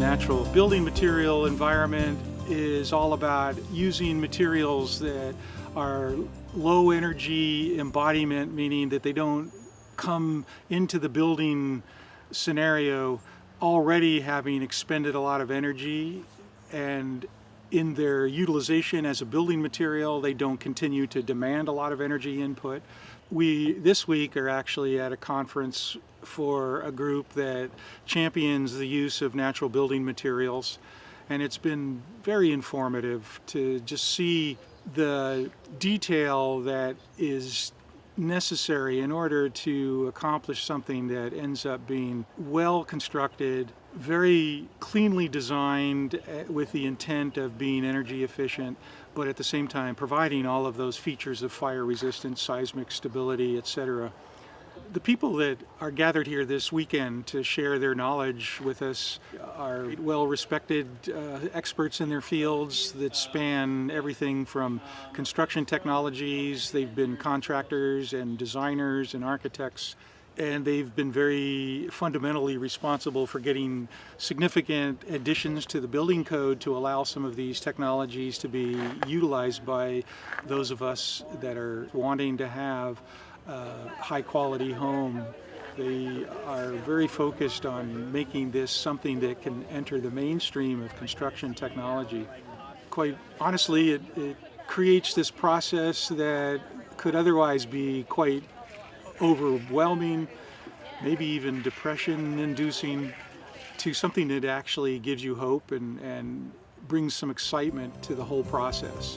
natural building material environment is all about using materials that are low energy embodiment, meaning that they don't come into the building scenario already having expended a lot of energy, and in their utilization as a building material they don't continue to demand a lot of energy input. We this week are actually at a conference for a group that champions the use of natural building materials, and it's been very informative to just see the detail that is necessary in order to accomplish something that ends up being well constructed, very cleanly designed with the intent of being energy efficient, but at the same time providing all of those features of fire resistance, seismic stability, etc. The people that are gathered here this weekend to share their knowledge with us are well-respected experts in their fields that span everything from construction technologies. They've been contractors and designers and architects, and they've been very fundamentally responsible for getting significant additions to the building code to allow some of these technologies to be utilized by those of us that are wanting to have a high quality home. They are very focused on making this something that can enter the mainstream of construction technology. Quite honestly, it creates this process that could otherwise be quite overwhelming, maybe even depression inducing, to something that actually gives you hope and brings some excitement to the whole process.